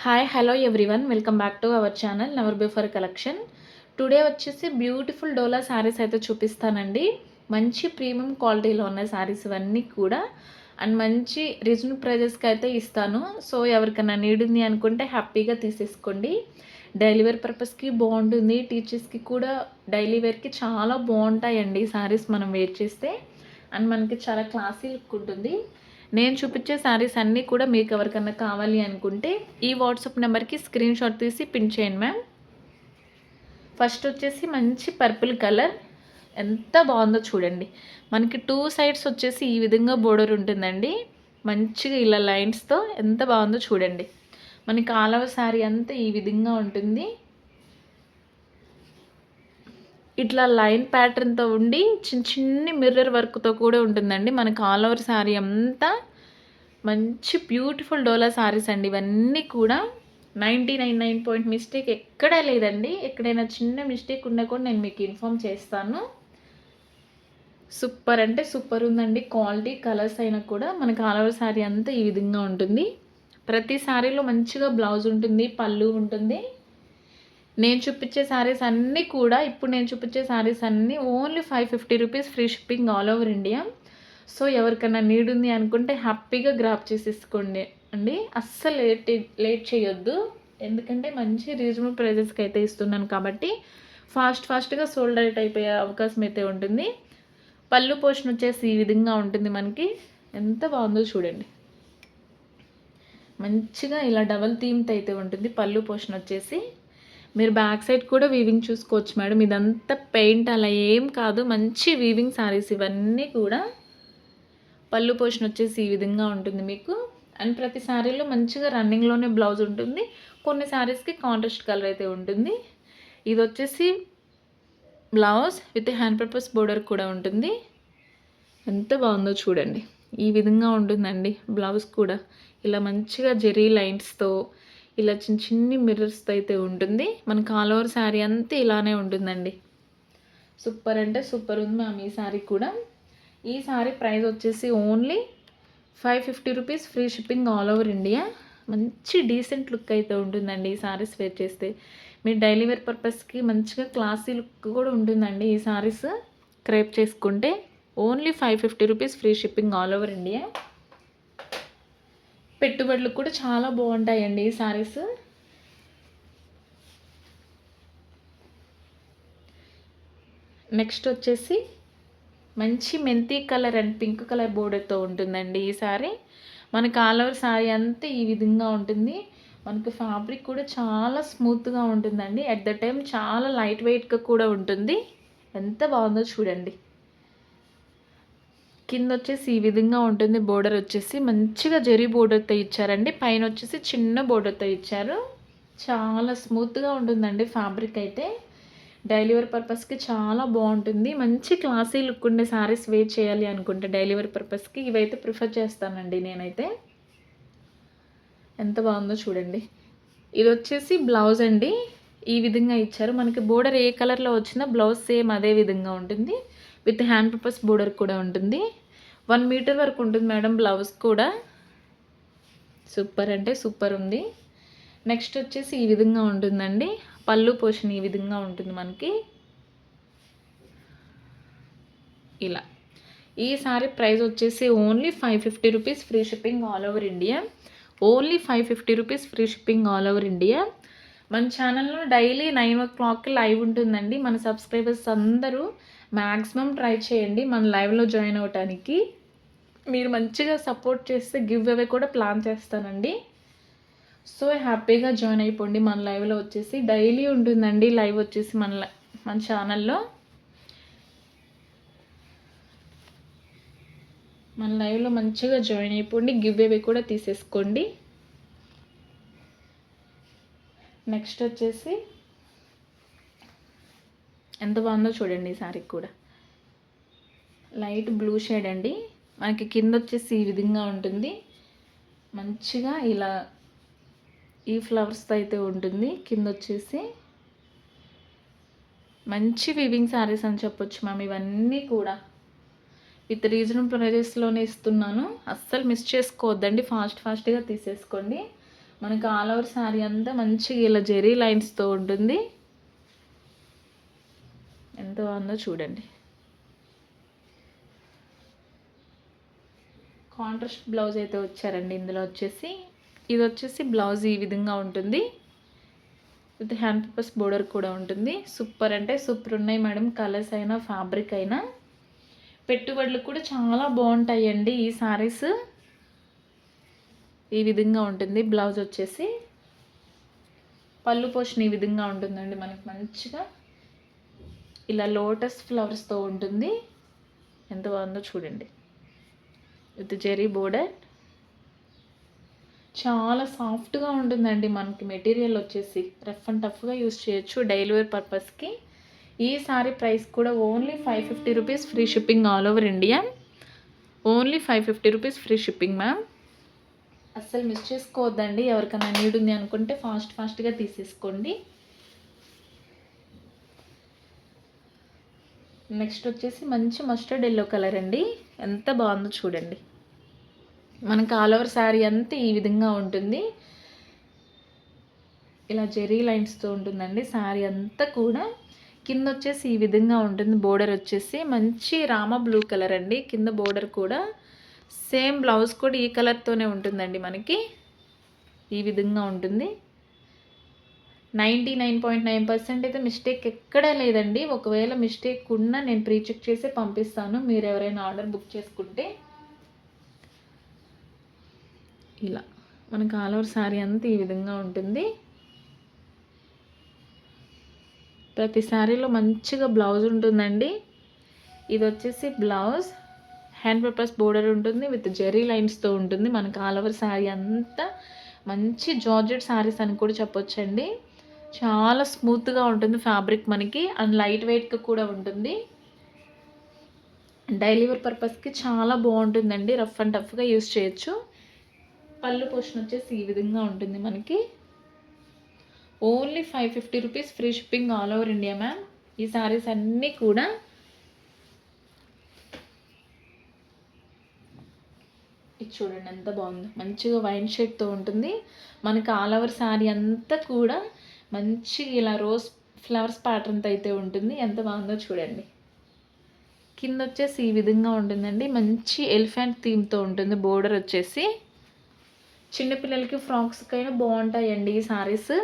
Hi hello everyone welcome back to our channel never before collection. Today వచ్చేసి beautiful డోలా శారీస్ అయితే చూపిస్తానండి. మంచి premium క్వాలిటీలో ఉన్న శారీస్ ఇవన్నీ కూడా అండ్ మంచి రీజనబుల్ ప్రైజెస్కి అయితే ఇస్తాను. సో ఎవరికైనా నీడ్ ఉంది అనుకుంటే హ్యాపీగా తీసేసుకోండి. డైలీ వేర్ పర్పస్కి బాగుంటుంది, టీచర్స్కి కూడా డైలీ వేర్కి చాలా బాగుంటాయండి శారీస్ మనం వేర్ చేస్తే. అండ్ మనకి చాలా క్లాసీ లుక్ ఉంటుంది. నేను చూపించే శారీస్ అన్నీ కూడా మీకు ఎవరికన్నా కావాలి అనుకుంటే ఈ వాట్సాప్ నెంబర్కి స్క్రీన్ షాట్ తీసి పిన్ చేయండి మ్యామ్. ఫస్ట్ వచ్చేసి మంచి పర్పుల్ కలర్, ఎంత బాగుందో చూడండి. మనకి 2 సైడ్స్ వచ్చేసి ఈ విధంగా బోర్డర్ ఉంటుందండి. మంచిగా ఇలా లైన్స్తో ఎంత బాగుందో చూడండి. మనకి ఆల్ ఓవర్ శారీ అంతా ఈ విధంగా ఉంటుంది. ఇట్లా లైన్ ప్యాటర్న్తో ఉండి చిన్ని మిర్రర్ వర్క్తో కూడా ఉంటుందండి. మనకు ఆల్ ఓవర్ శారీ అంతా మంచి బ్యూటిఫుల్ డోలా శారీస్ అండి. ఇవన్నీ కూడా 99 మిస్టేక్ ఎక్కడా లేదండి. ఎక్కడైనా చిన్న మిస్టేక్ ఉన్నా కూడా నేను మీకు ఇన్ఫామ్ చేస్తాను. సూపర్ అంటే సూపర్ ఉందండి. క్వాలిటీ కలర్స్ అయినా కూడా మనకు ఆల్ ఓవర్ శారీ అంతా ఈ విధంగా ఉంటుంది. ప్రతి శారీలో మంచిగా బ్లౌజ్ ఉంటుంది, పళ్ళు ఉంటుంది. నేను చూపించే శారీస్ అన్నీ కూడా ఇప్పుడు నేను చూపించే శారీస్ అన్నీ only 550 rupees free shipping all over India. So ఎవరికైనా నీడ్ ఉంది అనుకుంటే హ్యాపీగా గ్రాప్ చేసేసుకోండి అండి. అస్సలు లేట్ చేయొద్దు, ఎందుకంటే మంచి రీజనబుల్ ప్రైజెస్కి అయితే ఇస్తున్నాను కాబట్టి ఫాస్ట్గా సోల్డ్ అవుట్ అయిపోయే అవకాశం అయితే ఉంటుంది. పళ్ళు పోర్షన్ వచ్చేసి ఈ విధంగా ఉంటుంది. మనకి ఎంత బాగుందో చూడండి. మంచిగా ఇలా డబల్ థీమ్తో అయితే ఉంటుంది. పళ్ళు పోర్షన్ వచ్చేసి మీరు బ్యాక్ సైడ్ కూడా వీవింగ్ చూసుకోవచ్చు మేడం. ఇదంతా పెయింట్ అలా ఏం కాదు, మంచి వీవింగ్ శారీస్ ఇవన్నీ కూడా. పళ్ళు పోర్షన్ వచ్చేసి ఈ విధంగా ఉంటుంది మీకు. అండ్ ప్రతి శారీలో మంచిగా రన్నింగ్లోనే బ్లౌజ్ ఉంటుంది. కొన్ని శారీస్కి కాంట్రాస్ట్ కలర్ అయితే ఉంటుంది. ఇది వచ్చేసి blouse with hand purpose border కూడా ఉంటుంది. ఎంత బాగుందో చూడండి. ఈ విధంగా ఉంటుందండి బ్లౌజ్ కూడా. ఇలా మంచిగా జెరీ లైన్స్తో ఇలా చిన్ని మిర్రర్స్తో అయితే ఉంటుంది. మనకు ఆల్ ఓవర్ శారీ అంతా ఇలానే ఉంటుందండి. సూపర్ అంటే సూపర్ ఉంది మ్యామ్ ఈ శారీ కూడా. ఈ శారీ ప్రైస్ వచ్చేసి only 550 rupees free shipping all over India. మంచి డీసెంట్ లుక్ అయితే ఉంటుందండి ఈ శారీస్ వేర్ చేస్తే. మీరు డైలీ వేర్ పర్పస్కి మంచిగా క్లాసీ లుక్ కూడా ఉంటుందండి ఈ శారీస్ క్రేప్ చేసుకుంటే. Only 550 rupees free shipping all over India. పెట్టుబడులు కూడా చాలా బాగుంటాయండి ఈ శారీస్. నెక్స్ట్ వచ్చేసి మంచి మెంతి కలర్ అండ్ పింక్ కలర్ బోర్డర్తో ఉంటుందండి ఈ శారీ. మనకు ఆల్ ఓవర్ శారీ అంతా ఈ విధంగా ఉంటుంది. మనకు ఫ్యాబ్రిక్ కూడా చాలా స్మూత్గా ఉంటుందండి. అట్ ద టైం చాలా లైట్ వెయిట్గా కూడా ఉంటుంది. ఎంత బాగుందో చూడండి. కింద వచ్చేసి ఈ విధంగా ఉంటుంది. బోర్డర్ వచ్చేసి మంచిగా జరీ బోర్డర్తో ఇచ్చారండి. పైన వచ్చేసి చిన్న బోర్డర్తో ఇచ్చారు. చాలా స్మూత్గా ఉంటుందండి ఫ్యాబ్రిక్ అయితే. డైలీ వేర్ పర్పస్కి చాలా బాగుంటుంది. మంచి క్లాసీ లుక్ ఉండే శారీస్ వేర్ చేయాలి అనుకుంటే డైలీ వేర్ పర్పస్కి ఇవైతే ప్రిఫర్ చేస్తానండి నేనైతే. ఎంత బాగుందో చూడండి. ఇది వచ్చేసి బ్లౌజ్ అండి. ఈ విధంగా ఇచ్చారు. మనకి బోర్డర్ ఏ కలర్లో వచ్చినా బ్లౌజ్ సేమ్ అదే విధంగా ఉంటుంది. విత్ హ్యాండ్ పర్పస్ బోర్డర్ కూడా ఉంటుంది. 1 మీటర్ వరకు ఉంటుంది మేడం బ్లౌజ్ కూడా. సూపర్ అంటే సూపర్ ఉంది. నెక్స్ట్ వచ్చేసి ఈ విధంగా ఉంటుందండి. పళ్ళు పోర్షన్ ఈ విధంగా ఉంటుంది మనకి. ఇలా ఈ సారీ ప్రైస్ వచ్చేసి only 550 rupees free shipping all over India. Only 550 rupees free shipping all over India. మన ఛానల్లో డైలీ 9 o'clock లైవ్ ఉంటుందండి. మన సబ్స్క్రైబర్స్ అందరూ మ్యాక్సిమం ట్రై చేయండి మన లైవ్లో జాయిన్ అవ్వటానికి. మీరు మంచిగా సపోర్ట్ చేస్తే గివ్ అవే కూడా ప్లాన్ చేస్తానండి. సో హ్యాపీగా జాయిన్ అయిపోండి. మన లైవ్లో వచ్చేసి డైలీ ఉంటుందండి లైవ్ వచ్చేసి మన ఛానల్లో. మన లైవ్లో మంచిగా జాయిన్ అయిపోండి. గివ్ అవే కూడా తీసేసుకోండి. నెక్స్ట్ వచ్చేసి ఎంత బాగుందో చూడండి ఈ శారీ కూడా. లైట్ బ్లూ షేడ్ అండి. మనకి కింద వచ్చేసి ఈ విధంగా ఉంటుంది. మంచిగా ఇలా ఈ ఫ్లవర్స్తో అయితే ఉంటుంది. కింద వచ్చేసి మంచి వీవింగ్ శారీస్ అని చెప్పొచ్చు మ్యామ్. ఇవన్నీ కూడా విత్ రీజనబుల్ ప్రైజెస్లోనే ఇస్తున్నాను. అస్సలు మిస్ చేసుకోవద్దండి. ఫాస్ట్గా తీసేసుకోండి. మనకి ఆల్ ఓవర్ శారీ అంతా మంచిగా ఇలా జెరీ లైన్స్తో ఉంటుంది. ఎంత బాగుందో చూడండి. కాంట్రాస్ట్ బ్లౌజ్ అయితే వచ్చారండి ఇందులో వచ్చేసి. ఇది వచ్చేసి బ్లౌజ్ ఈ విధంగా ఉంటుంది. విత్ హ్యాండ్ పర్పస్ బోర్డర్ కూడా ఉంటుంది. సూపర్ అంటే సూపర్ ఉన్నాయి మేడం. కలర్స్ అయినా ఫ్యాబ్రిక్ అయినా పెట్టుబడులు కూడా చాలా బాగుంటాయండి ఈ శారీస్. ఈ విధంగా ఉంటుంది బ్లౌజ్ వచ్చేసి. పళ్ళు పోర్షన్ ఈ విధంగా ఉంటుందండి మనకి మంచిగా ఇలా లోటస్ ఫ్లవర్స్తో ఉంటుంది. ఎంత బాగుందో చూడండి. విత్ జెరీ బోర్డర్ చాలా సాఫ్ట్గా ఉంటుందండి మనకి. మెటీరియల్ వచ్చేసి రఫ్ అండ్ టఫ్గా యూస్ చేయొచ్చు డైలీ వేర్ పర్పస్కి. ఈ సారీ ప్రైస్ కూడా only 550 rupees, free shipping all over India. Only 550 rupees free shipping ma'am. అస్సలు మిస్ చేసుకోవద్దండి. ఎవరికైనా నీడ్ ఉంది అనుకుంటే ఫాస్ట్గా తీసేసుకోండి. నెక్స్ట్ వచ్చేసి మంచి మస్టర్డ్ ఎల్లో కలర్ అండి. ఎంత బాగుందో చూడండి. మనకు ఆల్ ఓవర్ శారీ అంతా ఈ విధంగా ఉంటుంది. ఇలా జెరీ లైన్స్తో ఉంటుందండి శారీ అంతా కూడా. కింద వచ్చేసి ఈ విధంగా ఉంటుంది. బోర్డర్ వచ్చేసి మంచి రామ బ్లూ కలర్ అండి. కింద బోర్డర్ కూడా సేమ్ బ్లౌజ్ కూడా ఈ కలర్తోనే ఉంటుందండి మనకి. ఈ విధంగా ఉంటుంది. 99.9% అయితే మిస్టేక్ ఎక్కడా లేదండి. ఒకవేళ మిస్టేక్ ఉన్నా నేను ప్రీ చెక్ చేసి పంపిస్తాను మీరు ఎవరైనా ఆర్డర్ బుక్ చేసుకుంటే. ఇలా మనకి ఆల్ ఓవర్ శారీ అంతా ఈ విధంగా ఉంటుంది. ప్రతి శారీలో మంచిగా బ్లౌజ్ ఉంటుందండి. ఇది వచ్చేసి బ్లౌజ్ హ్యాండ్ పర్పస్ బోర్డర్ ఉంటుంది విత్ జెరీ లైన్స్తో ఉంటుంది. మనకి ఆల్ ఓవర్ శారీ అంతా మంచి జార్జెట్ శారీస్ అని కూడా చెప్పొచ్చండి. చాలా స్మూత్గా ఉంటుంది ఫ్యాబ్రిక్ మనకి. అండ్ లైట్ వెయిట్గా కూడా ఉంటుంది. డైలీ వేర్ పర్పస్కి చాలా బాగుంటుందండి. రఫ్ అండ్ టఫ్గా యూస్ చేయొచ్చు. పళ్ళు పోర్షన్ వచ్చేసి ఈ విధంగా ఉంటుంది మనకి. Only 550 rupees free shipping all over India ma'am. ఈ శారీస్ అన్నీ కూడా ఇది చూడండి ఎంత బాగుందో. మంచిగా వైన్ షేడ్తో ఉంటుంది. మనకి ఆల్ ఓవర్ శారీ అంతా కూడా మంచిగా ఇలా రోజ్ ఫ్లవర్స్ ప్యాటర్న్తో అయితే ఉంటుంది. ఎంత బాగుందో చూడండి. కింద వచ్చేసి ఈ విధంగా ఉంటుందండి. మంచి ఎలిఫెంట్ థీమ్తో ఉంటుంది. బోర్డర్ వచ్చేసి చిన్నపిల్లలకి ఫ్రాక్స్కైనా బాగుంటాయండి ఈ శారీస్.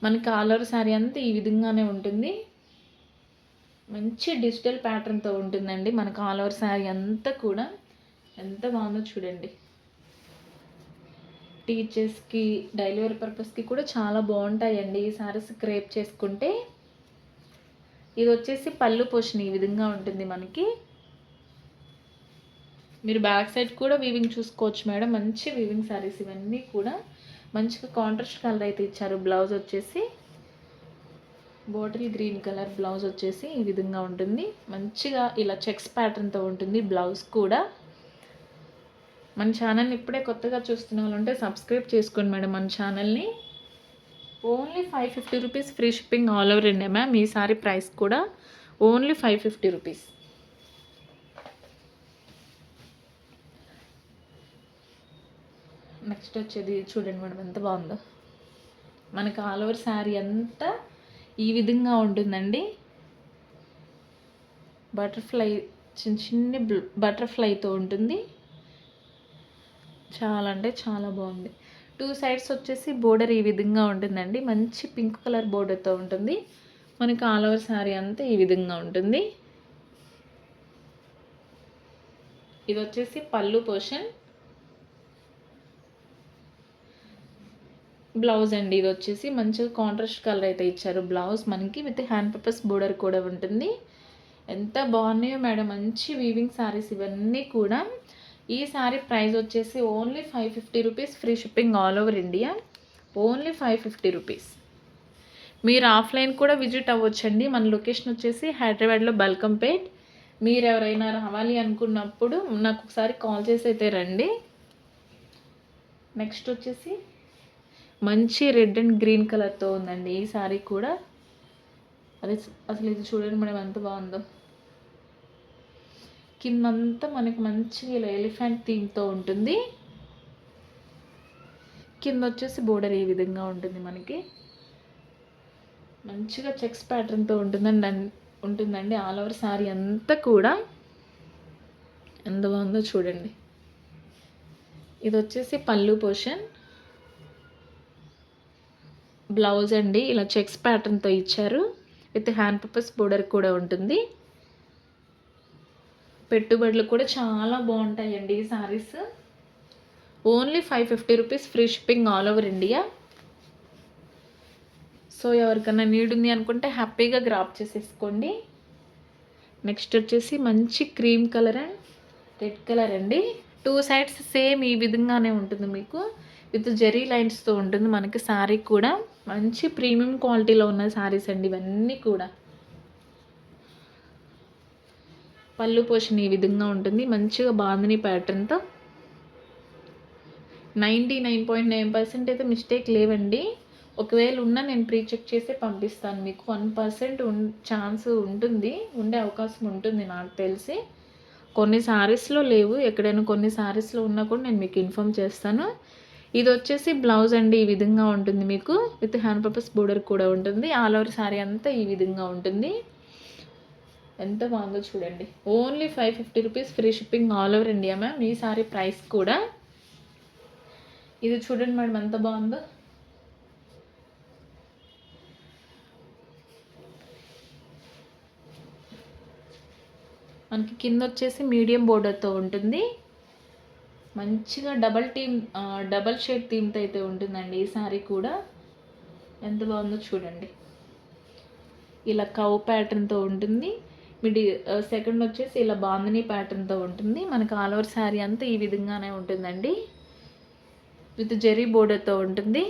మనకి ఆల్ ఓవర్ శారీ అంతా ఈ విధంగానే ఉంటుంది. మంచి డిజిటల్ ప్యాటర్న్తో ఉంటుందండి మనకు ఆల్ ఓవర్ శారీ అంతా కూడా. ఎంత బాగుందో చూడండి. టీచర్స్కి డైలీ వేర్ పర్పస్కి కూడా చాలా బాగుంటాయండి ఈ శారీస్ క్రేప్ చేసుకుంటే. ఇది వచ్చేసి పళ్ళు పోర్షన్ ఈ విధంగా ఉంటుంది మనకి. మీరు బ్యాక్ సైడ్ కూడా వీవింగ్ చూసుకోవచ్చు మేడం. మంచి వీవింగ్ శారీస్ ఇవన్నీ కూడా. మంచిగా కాంట్రాస్ట్ కలర్ అయితే ఇచ్చారు. బ్లౌజ్ వచ్చేసి బాటిల్ గ్రీన్ కలర్ బ్లౌజ్ వచ్చేసి ఈ విధంగా ఉంటుంది. మంచిగా ఇలా చెక్స్ ప్యాటర్న్తో ఉంటుంది బ్లౌజ్ కూడా. మన ఛానల్ని ఇప్పుడే కొత్తగా చూస్తున్న వాళ్ళు ఉంటే సబ్స్క్రైబ్ చేసుకోండి మేడం మన ఛానల్ని. Only 550 rupees free shipping all over India ma'am. ఈ సారీ ప్రైస్ కూడా ఓన్లీ 550 రూపీస్. నెక్స్ట్ వచ్చేది చూడండి మేడం ఎంత బాగుందో. మనకు ఆల్ ఓవర్ శారీ అంతా ఈ విధంగా ఉంటుందండి. బటర్ఫ్లై చిన్న బటర్ఫ్లైతో ఉంటుంది. చాలా అంటే చాలా బాగుంది. 2 సైడ్స్ వచ్చేసి బోర్డర్ ఈ విధంగా ఉంటుందండి. మంచి పింక్ కలర్ బోర్డర్తో ఉంటుంది. మనకి ఆల్ ఓవర్ శారీ అంతా ఈ విధంగా ఉంటుంది. ఇది వచ్చేసి పళ్ళు పోర్షన్. బ్లౌజ్ అండి. ఇది వచ్చేసి మంచిగా కాంట్రాస్ట్ కలర్ అయితే ఇచ్చారు బ్లౌజ్ మనకి. విత్ హ్యాండ్ పర్పస్ బోర్డర్ కూడా ఉంటుంది. ఎంత బాగున్నాయో మేడం. మంచి వీవింగ్ శారీస్ ఇవన్నీ కూడా. ఈ శారీ ప్రైస్ వచ్చేసి only 550 rupees free shipping all over India. Only 550 rupees. మీరు ఆఫ్లైన్ కూడా విజిట్ అవ్వచ్చండి. మన లొకేషన్ వచ్చేసి హైదరాబాద్లో బల్కంపేట్. మీరు ఎవరైనా రావాలి అనుకున్నప్పుడు నాకు ఒకసారి కాల్ చేసి అయితే రండి. నెక్స్ట్ వచ్చేసి మంచి రెడ్ అండ్ గ్రీన్ కలర్తో ఉందండి ఈ శారీ కూడా. అసలు ఇది చూడండి మేడం ఎంత బాగుందో. కిందంతా మనకి మంచిగా ఇలా ఎలిఫెంట్ థీమ్తో ఉంటుంది. కింద వచ్చేసి బోర్డర్ ఈ విధంగా ఉంటుంది మనకి. మంచిగా చెక్స్ ప్యాటర్న్తో ఉంటుందండి ఆల్ ఓవర్ శారీ అంతా కూడా. ఎంత బాగుందో చూడండి. ఇది వచ్చేసి పళ్ళు పోర్షన్. బ్లౌజ్ అండి ఇలా చెక్స్ ప్యాటర్న్తో ఇచ్చారు. విత్ హ్యాండ్ పర్పస్ బోర్డర్ కూడా ఉంటుంది. పెట్టుబడులు కూడా చాలా బాగుంటాయండి ఈ saris. Only 550 rupees, free shipping all over India. So ఎవరికైనా నీడ్ ఉంది అనుకుంటే హ్యాపీగా గ్రాప్ చేసేసుకోండి. నెక్స్ట్ వచ్చేసి మంచి cream colour and red colour అండి. 2 సైడ్స్ సేమ్ ఈ విధంగానే ఉంటుంది మీకు. విత్ జెరీ లైన్స్తో ఉంటుంది మనకి శారీ కూడా. మంచి ప్రీమియం క్వాలిటీలో ఉన్న శారీస్ అండి ఇవన్నీ కూడా. పళ్ళు పోషన్ ఈ విధంగా ఉంటుంది మంచిగా బాందిని ప్యాటర్న్తో. 99.9% అయితే మిస్టేక్ లేవండి. ఒకవేళ ఉన్నా నేను ప్రీ చెక్ చేసి పంపిస్తాను మీకు. 1% ఛాన్స్ ఉంటుంది, ఉండే అవకాశం ఉంటుంది నాకు తెలిసి. కొన్ని శారీస్లో లేవు, ఎక్కడైనా కొన్ని శారీస్లో ఉన్నా కూడా నేను మీకు ఇన్ఫామ్ చేస్తాను. ఇది వచ్చేసి బ్లౌజ్ అండి ఈ విధంగా ఉంటుంది మీకు. విత్ హ్యాండ్ పర్పస్ బోర్డర్ కూడా ఉంటుంది. ఆల్ ఓవర్ శారీ అంతా ఈ విధంగా ఉంటుంది. ఎంత బాగుందో చూడండి. Only 550 rupees, free shipping all over India ma'am. ఈ సారీ ప్రైస్ కూడా. ఇది చూడండి మేడం ఎంత బాగుందో. మనకి కింద వచ్చేసి మీడియం బోర్డర్తో ఉంటుంది. మంచిగా డబల్ షేడ్ థీమ్తో అయితే ఉంటుందండి ఈ సారీ కూడా. ఎంత బాగుందో చూడండి. ఇలా కవ్ ప్యాటర్న్తో ఉంటుంది. సెకండ్ వచ్చేసి ఇలా బాందిని ప్యాటర్న్తో ఉంటుంది. మనకు ఆల్ ఓవర్ శారీ అంతా ఈ విధంగానే ఉంటుందండి. విత్ జెరీ బోర్డర్తో ఉంటుంది.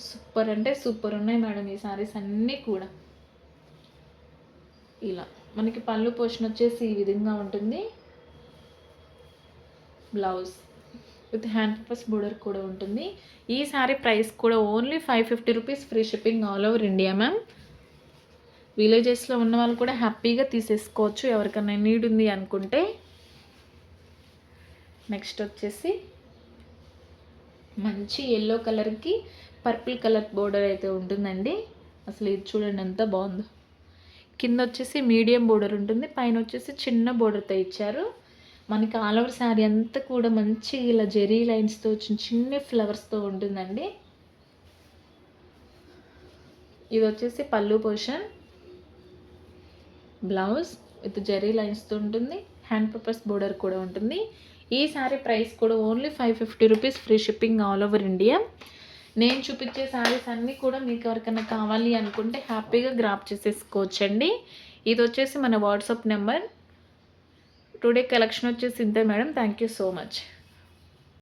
సూపర్ అంటే సూపర్ ఉన్నాయి మేడం ఈ శారీస్ అన్నీ కూడా. ఇలా మనకి పళ్ళు పోర్షన్ వచ్చేసి ఈ విధంగా ఉంటుంది. Blouse with hand purpose border కూడా ఉంటుంది. ఈ శారీ ప్రైస్ కూడా only 550 rupees, free shipping all over India ma'am. విలేజెస్లో ఉన్న వాళ్ళు కూడా హ్యాపీగా తీసేసుకోవచ్చు ఎవరికైనా నీడ్ ఉంది అనుకుంటే. నెక్స్ట్ వచ్చేసి మంచి ఎల్లో కలర్కి పర్పుల్ కలర్ బోర్డర్ అయితే ఉంటుందండి. అసలు ఇది చూడండి ఎంత బాగుందో. కింద వచ్చేసి మీడియం బోర్డర్ ఉంటుంది, పైన వచ్చేసి చిన్న బోర్డర్తో ఇచ్చారు. మనకి ఆల్ ఓవర్ శారీ అంతా కూడా మంచి ఇలా జెరీ లైన్స్తో చిన్న చిన్న ఫ్లవర్స్తో ఉంటుందండి. ఇది వచ్చేసి పళ్ళు పోర్షన్. బ్లౌజ్ విత్ జెరీ లైన్స్తో ఉంటుంది. హ్యాండ్ పర్పస్ బోర్డర్ కూడా ఉంటుంది. ఈ శారీ ప్రైస్ కూడా only 550 rupees, free shipping all over India. నేను చూపించే శారీస్ అన్నీ కూడా మీకు ఎవరికైనా కావాలి అనుకుంటే హ్యాపీగా గ్రాప్ చేసేసుకోవచ్చండి. ఇది వచ్చేసి మన వాట్సాప్ నెంబర్. టుడే కలెక్షన్ వచ్చేసి ఇంతే madam. Thank you so much.